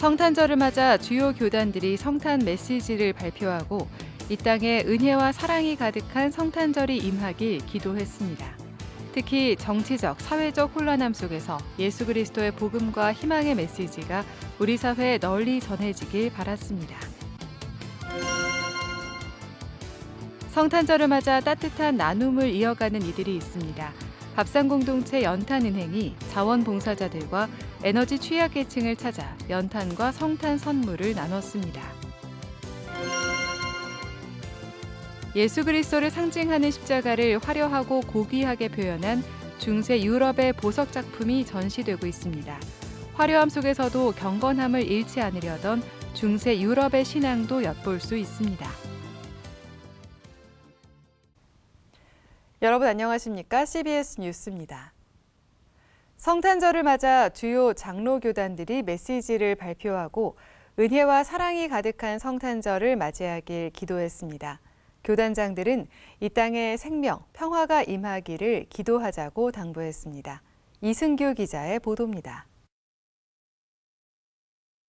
성탄절을 맞아 주요 교단들이 성탄 메시지를 발표하고 이 땅에 은혜와 사랑이 가득한 성탄절이 임하길 기도했습니다. 특히 정치적, 사회적 혼란함 속에서 예수 그리스도의 복음과 희망의 메시지가 우리 사회에 널리 전해지길 바랐습니다. 성탄절을 맞아 따뜻한 나눔을 이어가는 이들이 있습니다. 밥상공동체 연탄은행이 자원봉사자들과 에너지 취약계층을 찾아 연탄과 성탄 선물을 나눴습니다. 예수 그리스도를 상징하는 십자가를 화려하고 고귀하게 표현한 중세 유럽의 보석 작품이 전시되고 있습니다. 화려함 속에서도 경건함을 잃지 않으려던 중세 유럽의 신앙도 엿볼 수 있습니다. 여러분 안녕하십니까? CBS 뉴스입니다. 성탄절을 맞아 주요 장로교단들이 메시지를 발표하고 은혜와 사랑이 가득한 성탄절을 맞이하길 기도했습니다. 교단장들은 이 땅에 생명, 평화가 임하기를 기도하자고 당부했습니다. 이승규 기자의 보도입니다.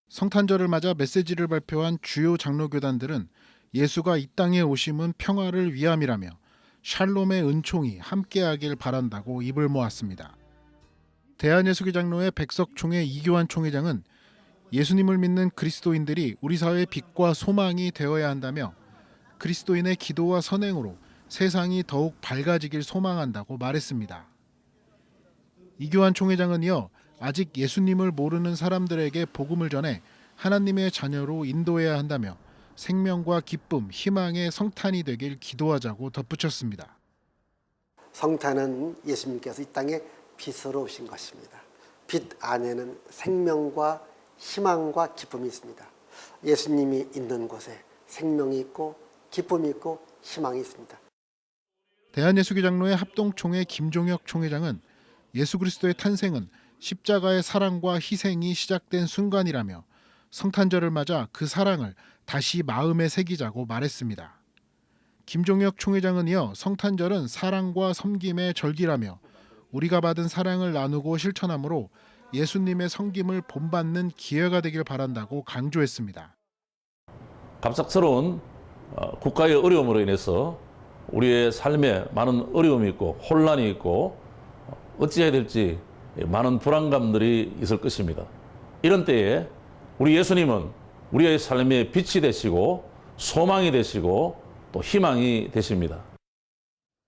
성탄절을 맞아 메시지를 발표한 주요 장로교단들은 예수가 이 땅에 오심은 평화를 위함이라며 샬롬의 은총이 함께하길 바란다고 입을 모았습니다. 대한예수교 장로회 백석총회 이교환 총회장은 예수님을 믿는 그리스도인들이 우리 사회의 빛과 소망이 되어야 한다며 그리스도인의 기도와 선행으로 세상이 더욱 밝아지길 소망한다고 말했습니다. 이교환 총회장은 이어 아직 예수님을 모르는 사람들에게 복음을 전해 하나님의 자녀로 인도해야 한다며 생명과 기쁨, 희망의 성탄이 되길 기도하자고 덧붙였습니다. 성탄은 예수님께서 이 땅에 빛으로 오신 것입니다. 빛 안에는 생명과 희망과 기쁨이 있습니다. 예수님이 있는 곳에 생명이 있고 기쁨이 있고 희망이 있습니다. 대한예수교 장로회 합동총회 김종혁 총회장은 예수 그리스도의 탄생은 십자가의 사랑과 희생이 시작된 순간이라며 성탄절을 맞아 그 사랑을 다시 마음에 새기자고 말했습니다. 김종혁 총회장은 이어 성탄절은 사랑과 섬김의 절기라며 우리가 받은 사랑을 나누고 실천함으로 예수님의 섬김을 본받는 기회가 되길 바란다고 강조했습니다. 갑작스러운 국가의 어려움으로 인해서 우리의 삶에 많은 어려움이 있고 혼란이 있고 어찌해야 될지 많은 불안감들이 있을 것입니다. 이런 때에 우리 예수님은 우리의 삶의 빛이 되시고 소망이 되시고 또 희망이 되십니다.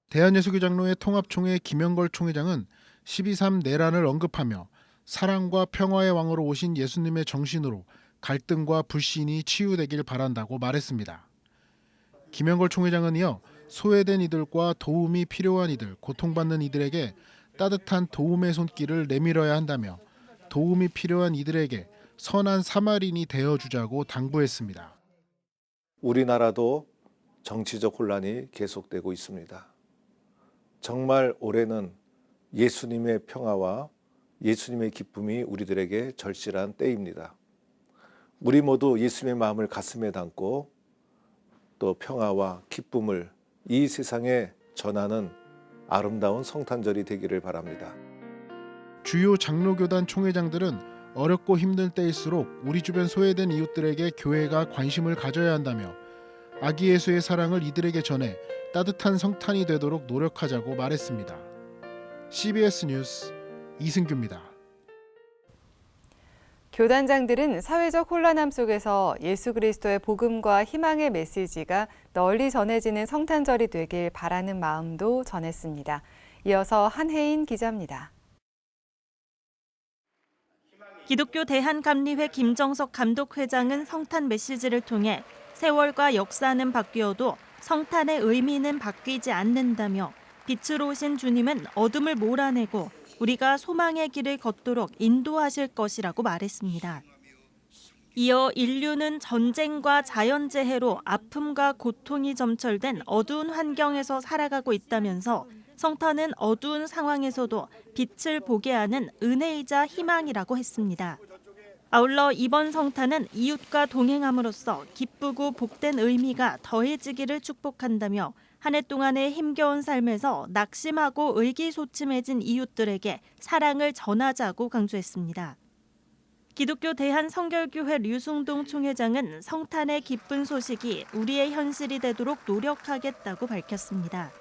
대한예수교 장로회 통합총회 김영걸 총회장은 12.3 내란을 언급하며 사랑과 평화의 왕으로 오신 예수님의 정신으로 갈등과 불신이 치유되길 바란다고 말했습니다. 김영걸 총회장은 이어 소외된 이들과 도움이 필요한 이들, 고통받는 이들에게 따뜻한 도움의 손길을 내밀어야 한다며 도움이 필요한 이들에게 선한 사마리인이 되어주자고 당부했습니다. 우리나라도 정치적 혼란이 계속되고 있습니다. 정말 올해는 예수님의 평화와 예수님의 기쁨이 우리들에게 절실한 때입니다. 우리 모두 예수님의 마음을 가슴에 담고 또 평화와 기쁨을 이 세상에 전하는 아름다운 성탄절이 되기를 바랍니다. 주요 장로교단 총회장들은 어렵고 힘든 때일수록 우리 주변 소외된 이웃들에게 교회가 관심을 가져야 한다며 아기 예수의 사랑을 이들에게 전해 따뜻한 성탄이 되도록 노력하자고 말했습니다. CBS 뉴스 이승규입니다. 교단장들은 사회적 혼란함 속에서 예수 그리스도의 복음과 희망의 메시지가 널리 전해지는 성탄절이 되길 바라는 마음도 전했습니다. 이어서 한혜인 기자입니다. 기독교 대한감리회 김정석 감독회장은 성탄 메시지를 통해 세월과 역사는 바뀌어도 성탄의 의미는 바뀌지 않는다며 빛으로 오신 주님은 어둠을 몰아내고 우리가 소망의 길을 걷도록 인도하실 것이라고 말했습니다. 이어 인류는 전쟁과 자연재해로 아픔과 고통이 점철된 어두운 환경에서 살아가고 있다면서 성탄은 어두운 상황에서도 빛을 보게 하는 은혜이자 희망이라고 했습니다. 아울러 이번 성탄은 이웃과 동행함으로써 기쁘고 복된 의미가 더해지기를 축복한다며 한 해 동안의 힘겨운 삶에서 낙심하고 의기소침해진 이웃들에게 사랑을 전하자고 강조했습니다. 기독교 대한성결교회 류승동 총회장은 성탄의 기쁜 소식이 우리의 현실이 되도록 노력하겠다고 밝혔습니다.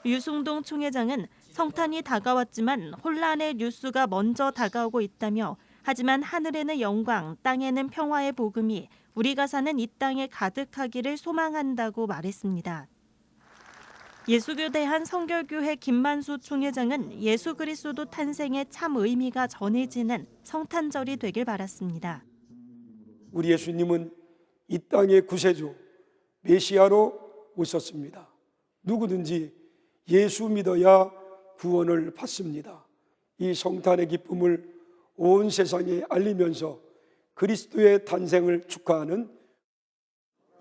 류승동 총회장은 성탄이 다가왔지만 혼란의 뉴스가 먼저 다가오고 있다며 하지만 하늘에는 영광, 땅에는 평화의 복음이 우리가 사는 이 땅에 가득하기를 소망한다고 말했습니다. 예수교 대한성결교회 김만수 총회장은 예수 그리스도 탄생의 참 의미가 전해지는 성탄절이 되길 바랐습니다. 우리 예수님은 이 땅의 구세주 메시아로 오셨습니다. 누구든지 예수 믿어야 구원을 받습니다. 이 성탄의 기쁨을 온 세상에 알리면서 그리스도의 탄생을 축하하는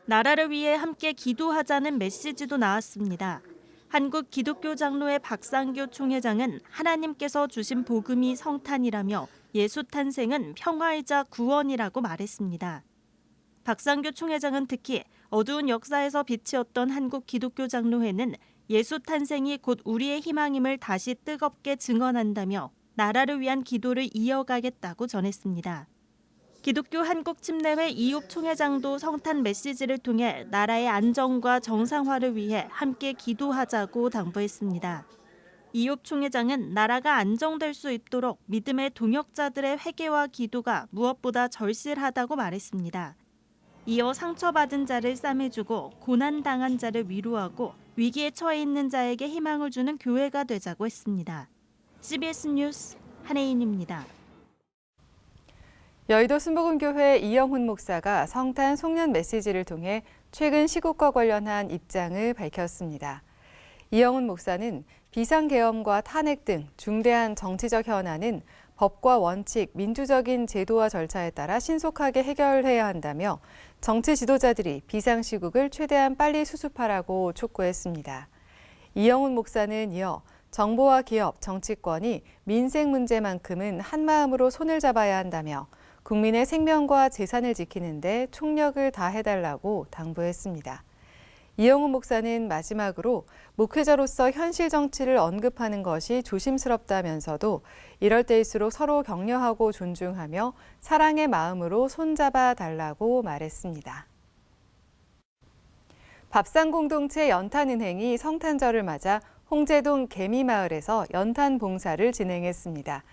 나라를 위해 함께 기도하자는 메시지도 나왔습니다. 한국 기독교 장로회 박상교 총회장은 하나님께서 주신 복음이 성탄이라며 예수 탄생은 평화이자 구원이라고 말했습니다. 박상교 총회장은 특히 어두운 역사에서 빛이었던 한국 기독교 장로회는 예수 탄생이 곧 우리의 희망임을 다시 뜨겁게 증언한다며 나라를 위한 기도를 이어가겠다고 전했습니다. 기독교 한국침례회 이옥 총회장도 성탄 메시지를 통해 나라의 안정과 정상화를 위해 함께 기도하자고 당부했습니다. 이옥 총회장은 나라가 안정될 수 있도록 믿음의 동역자들의 회개와 기도가 무엇보다 절실하다고 말했습니다. 이어 상처받은 자를 싸매주고 고난당한 자를 위로하고 위기에 처해 있는 자에게 희망을 주는 교회가 되자고 했습니다. CBS 뉴스 한혜인입니다. 여의도 순복음교회 이영훈 목사가 성탄 송년 메시지를 통해 최근 시국과 관련한 입장을 밝혔습니다. 이영훈 목사는 비상계엄과 탄핵 등 중대한 정치적 현안은 법과 원칙, 민주적인 제도와 절차에 따라 신속하게 해결해야 한다며 정치 지도자들이 비상시국을 최대한 빨리 수습하라고 촉구했습니다. 이영훈 목사는 이어 정부와 기업, 정치권이 민생 문제만큼은 한마음으로 손을 잡아야 한다며 국민의 생명과 재산을 지키는 데 총력을 다해달라고 당부했습니다. 이영훈 목사는 마지막으로 목회자로서 현실 정치를 언급하는 것이 조심스럽다면서도 이럴 때일수록 서로 격려하고 존중하며 사랑의 마음으로 손잡아 달라고 말했습니다. 밥상공동체 연탄은행이 성탄절을 맞아 홍제동 개미마을에서 연탄 봉사를 진행했습니다.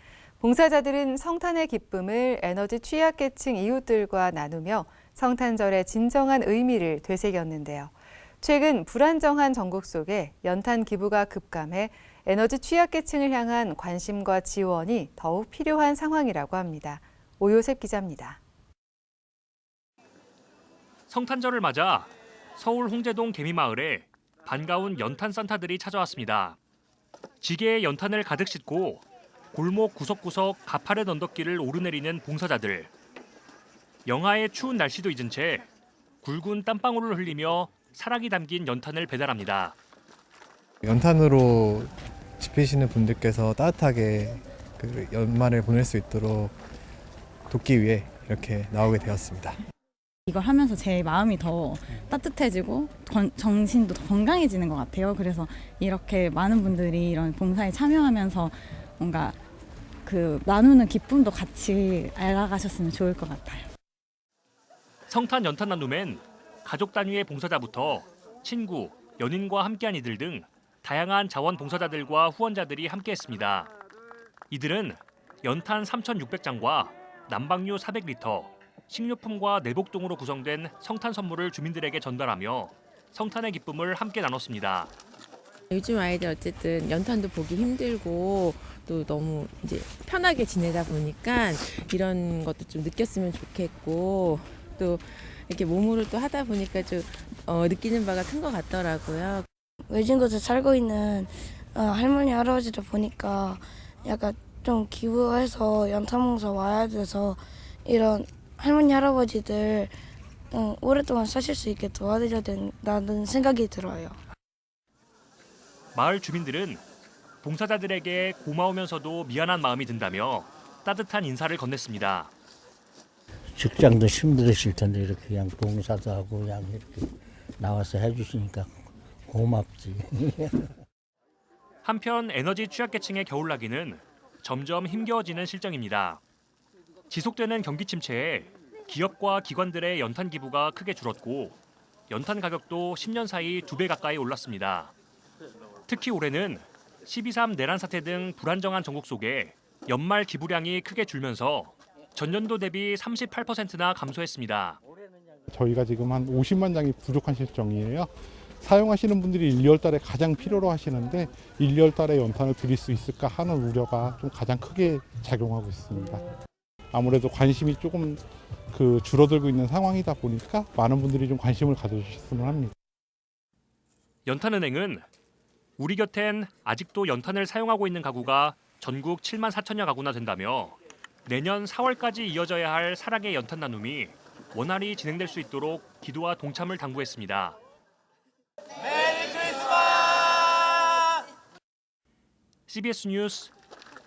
봉사자들은 성탄의 기쁨을 에너지 취약계층 이웃들과 나누며 성탄절의 진정한 의미를 되새겼는데요. 최근 불안정한 전국 속에 연탄 기부가 급감해 에너지 취약계층을 향한 관심과 지원이 더욱 필요한 상황이라고 합니다. 오요셉 기자입니다. 성탄절을 맞아 서울 홍제동 개미마을에 반가운 연탄 산타들이 찾아왔습니다. 지게에 연탄을 가득 싣고 골목 구석구석 가파른 언덕길을 오르내리는 봉사자들. 영하의 추운 날씨도 잊은 채 굵은 땀방울을 흘리며 사랑이 담긴 연탄을 배달합니다. 연탄으로 지피시는 분들께서 따뜻하게 그 연말을 보낼 수 있도록 돕기 위해 이렇게 나오게 되었습니다. 이걸 하면서 제 마음이 더 따뜻해지고 정신도 더 건강해지는 것 같아요. 그래서 이렇게 많은 분들이 이런 봉사에 참여하면서 뭔가 그 나누는 기쁨도 같이 알아가셨으면 좋을 것 같아요. 성탄 연탄 나눔엔 가족 단위의 봉사자부터 친구, 연인과 함께한 이들 등 다양한 자원봉사자들과 후원자들이 함께했습니다. 이들은 연탄 3,600장과 난방유 400리터, 식료품과 내복 등으로 구성된 성탄 선물을 주민들에게 전달하며 성탄의 기쁨을 함께 나눴습니다. 요즘 아이들 어쨌든 연탄도 보기 힘들고 또 너무 이제 편하게 지내다 보니까 이런 것도 좀 느꼈으면 좋겠고 또 이렇게 몸으로 또 하다 보니까 좀 느끼는 바가 큰 것 같더라고요. 외진 곳에 살고 있는 할머니 할아버지들 보니까 약간 좀 기부해서 연탄봉사 와야 돼서 이런 할머니 할아버지들 오랫동안 사실 수 있게 도와드려야 된다는 생각이 들어요. 마을 주민들은 봉사자들에게 고마우면서도 미안한 마음이 든다며 따뜻한 인사를 건넸습니다. 직장도 힘들으실 텐데 이렇게 그냥 봉사도 하고 그냥 이렇게 나와서 해주시니까 고맙지. 한편 에너지 취약계층의 겨울나기는 점점 힘겨워지는 실정입니다. 지속되는 경기 침체에 기업과 기관들의 연탄 기부가 크게 줄었고 연탄 가격도 10년 사이 2배 가까이 올랐습니다. 특히 올해는 12.3 내란 사태 등 불안정한 전국 속에 연말 기부량이 크게 줄면서 전년도 대비 38%나 감소했습니다. 저희가 지금 한 50만 장이 부족한 실정이에요. 사용하시는 분들이 1, 2월 달에 가장 필요로 하시는데 1, 2월 달에 연탄을 드릴 수 있을까 하는 우려가 좀 가장 크게 작용하고 있습니다. 아무래도 관심이 조금 줄어들고 있는 상황이다 보니까 많은 분들이 좀 관심을 가져주셨으면 합니다. 연탄은행은 우리 곁엔 아직도 연탄을 사용하고 있는 가구가 전국 7만 4천여 가구나 된다며 내년 4월까지 이어져야 할 사랑의 연탄 나눔이 원활히 진행될 수 있도록 기도와 동참을 당부했습니다. 메리 크리스마스! CBS 뉴스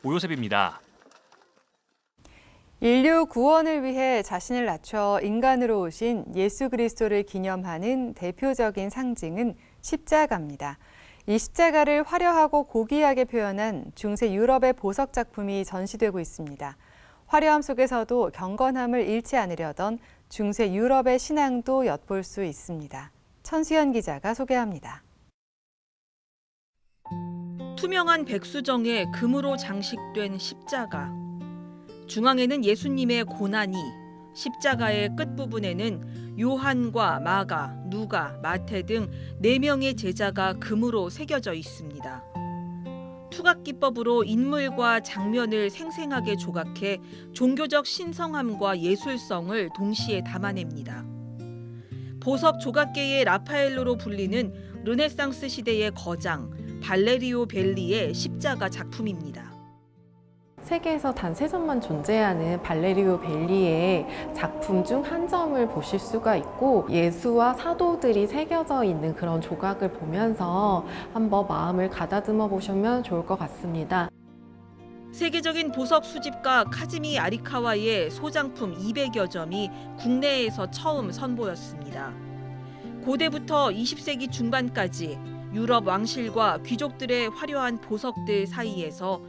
오요셉입니다. 인류 구원을 위해 자신을 낮춰 인간으로 오신 예수 그리스도를 기념하는 대표적인 상징은 십자가입니다. 이 십자가를 화려하고 고귀하게 표현한 중세 유럽의 보석 작품이 전시되고 있습니다. 화려함 속에서도 경건함을 잃지 않으려던 중세 유럽의 신앙도 엿볼 수 있습니다. 천수연 기자가 소개합니다. 투명한 백수정에 금으로 장식된 십자가. 중앙에는 예수님의 고난이, 십자가의 끝부분에는 요한과 마가, 누가, 마태 등 4명의 제자가 금으로 새겨져 있습니다. 투각기법으로 인물과 장면을 생생하게 조각해 종교적 신성함과 예술성을 동시에 담아냅니다. 보석 조각계의 라파엘로로 불리는 르네상스 시대의 거장 발레리오 벨리의 십자가 작품입니다. 세계에서 단 3점만 존재하는 발레리오 벨리의 작품 중 한 점을 보실 수가 있고 예수와 사도들이 새겨져 있는 그런 조각을 보면서 한번 마음을 가다듬어 보시면 좋을 것 같습니다. 세계적인 보석 수집가 카즈미 아리카와의 소장품 200여 점이 국내에서 처음 선보였습니다. 고대부터 20세기 중반까지 유럽 왕실과 귀족들의 화려한 보석들 사이에서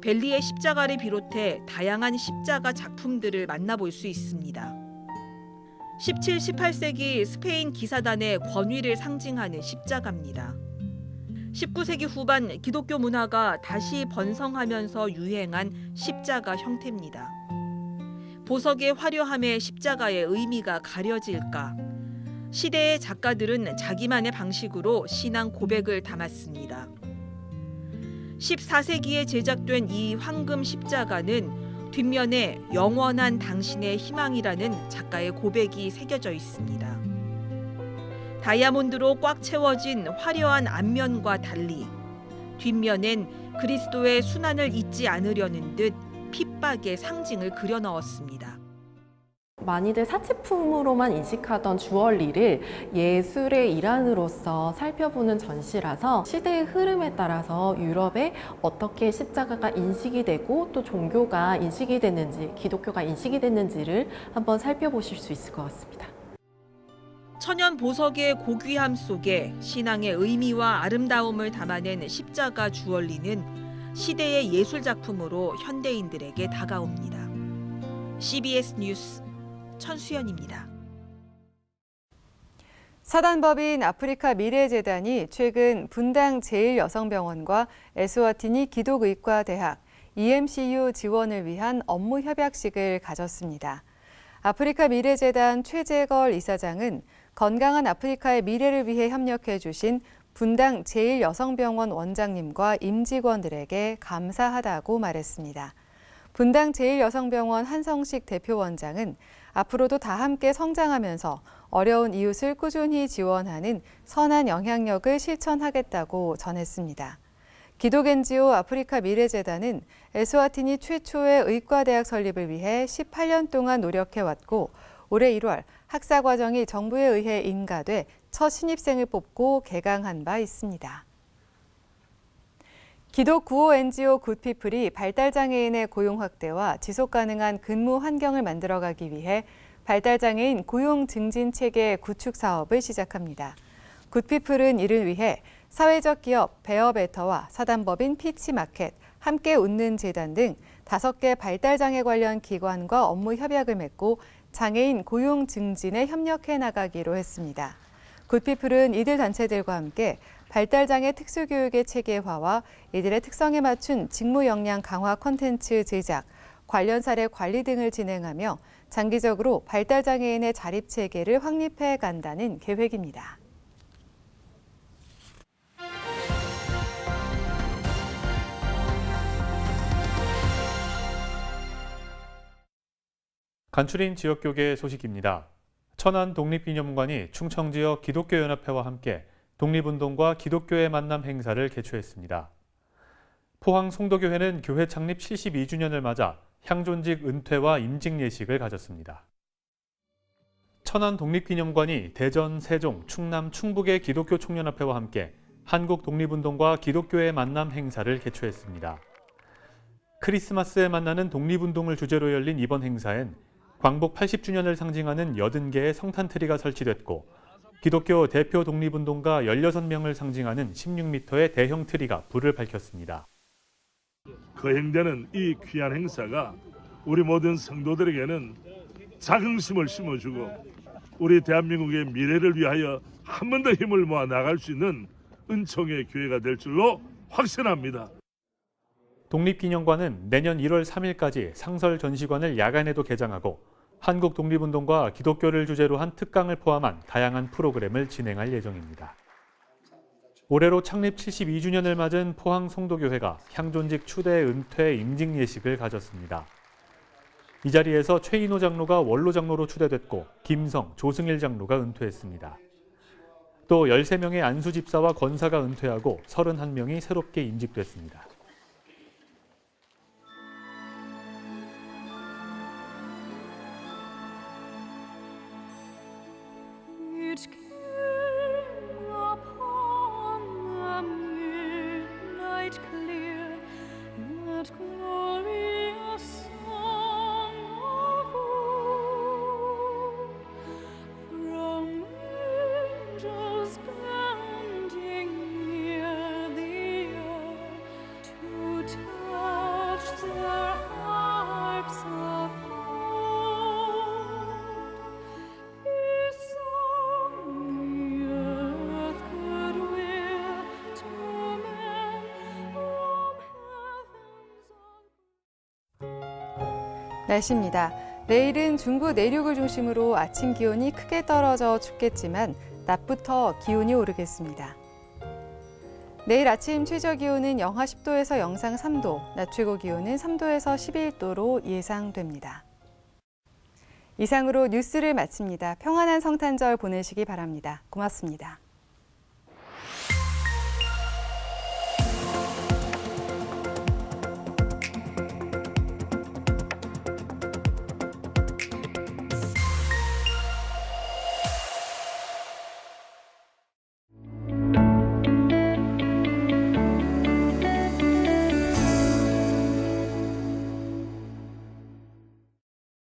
벨리의 십자가를 비롯해 다양한 십자가 작품들을 만나볼 수 있습니다. 17, 18세기 스페인 기사단의 권위를 상징하는 십자가입니다. 19세기 후반 기독교 문화가 다시 번성하면서 유행한 십자가 형태입니다. 보석의 화려함에 십자가의 의미가 가려질까? 시대의 작가들은 자기만의 방식으로 신앙 고백을 담았습니다. 14세기에 제작된 이 황금 십자가는 뒷면에 영원한 당신의 희망이라는 작가의 고백이 새겨져 있습니다. 다이아몬드로 꽉 채워진 화려한 앞면과 달리 뒷면엔 그리스도의 순환을 잊지 않으려는 듯 핍박의 상징을 그려 넣었습니다. 많이들 사치품으로만 인식하던 주얼리를 예술의 일환으로서 살펴보는 전시라서 시대의 흐름에 따라서 유럽에 어떻게 십자가가 인식이 되고 또 종교가 인식이 됐는지, 기독교가 인식이 됐는지를 한번 살펴보실 수 있을 것 같습니다. 천연 보석의 고귀함 속에 신앙의 의미와 아름다움을 담아낸 십자가 주얼리는 시대의 예술 작품으로 현대인들에게 다가옵니다. CBS 뉴스 천수연입니다. 사단법인 아프리카 미래재단이 최근 분당 제1여성병원과 에스와티니 기독의과대학, EMCU 지원을 위한 업무 협약식을 가졌습니다. 아프리카 미래재단 최재걸 이사장은 건강한 아프리카의 미래를 위해 협력해 주신 분당 제1여성병원 원장님과 임직원들에게 감사하다고 말했습니다. 분당 제1여성병원 한성식 대표원장은 앞으로도 다 함께 성장하면서 어려운 이웃을 꾸준히 지원하는 선한 영향력을 실천하겠다고 전했습니다. 기독 NGO 아프리카 미래재단은 에스와티니 최초의 의과대학 설립을 위해 18년 동안 노력해왔고 올해 1월 학사과정이 정부에 의해 인가돼 첫 신입생을 뽑고 개강한 바 있습니다. 기독 구호 NGO 굿피플이 발달장애인의 고용 확대와 지속 가능한 근무 환경을 만들어가기 위해 발달장애인 고용 증진 체계 구축 사업을 시작합니다. 굿피플은 이를 위해 사회적 기업 베어베터와 사단법인 피치마켓, 함께 웃는 재단 등 5개 발달장애 관련 기관과 업무 협약을 맺고 장애인 고용 증진에 협력해 나가기로 했습니다. 굿피플은 이들 단체들과 함께 발달장애 특수교육의 체계화와 이들의 특성에 맞춘 직무 역량 강화 콘텐츠 제작, 관련 사례 관리 등을 진행하며 장기적으로 발달장애인의 자립체계를 확립해 간다는 계획입니다. 간추린 지역교계 소식입니다. 천안 독립기념관이 충청지역 기독교연합회와 함께 독립운동과 기독교의 만남 행사를 개최했습니다. 포항 송도교회는 교회 창립 72주년을 맞아 향존직 은퇴와 임직 예식을 가졌습니다. 천안 독립기념관이 대전, 세종, 충남, 충북의 기독교 총연합회와 함께 한국 독립운동과 기독교의 만남 행사를 개최했습니다. 크리스마스에 만나는 독립운동을 주제로 열린 이번 행사엔 광복 80주년을 상징하는 80개의 성탄 트리가 설치됐고 기독교 대표 독립운동가 16명을 상징하는 16m의 대형 트리가 불을 밝혔습니다. 거행되는 이 귀한 행사가 우리 모든 성도들에게는 자긍심을 심어주고 우리 대한민국의 미래를 위하여 한 번 더 힘을 모아 나갈 수 있는 은총의 교회가 될 줄로 확신합니다. 독립기념관은 내년 1월 3일까지 상설 전시관을 야간에도 개장하고 한국 독립운동과 기독교를 주제로 한 특강을 포함한 다양한 프로그램을 진행할 예정입니다. 올해로 창립 72주년을 맞은 포항 송도교회가 향존직 추대 은퇴 임직 예식을 가졌습니다. 이 자리에서 최인호 장로가 원로 장로로 추대됐고 김성, 조승일 장로가 은퇴했습니다. 또 13명의 안수 집사와 권사가 은퇴하고 31명이 새롭게 임직됐습니다. 날씨입니다. 내일은 중부 내륙을 중심으로 아침 기온이 크게 떨어져 춥겠지만 낮부터 기온이 오르겠습니다. 내일 아침 최저 기온은 영하 10도에서 영상 3도, 낮 최고 기온은 3도에서 11도로 예상됩니다. 이상으로 뉴스를 마칩니다. 평안한 성탄절 보내시기 바랍니다. 고맙습니다.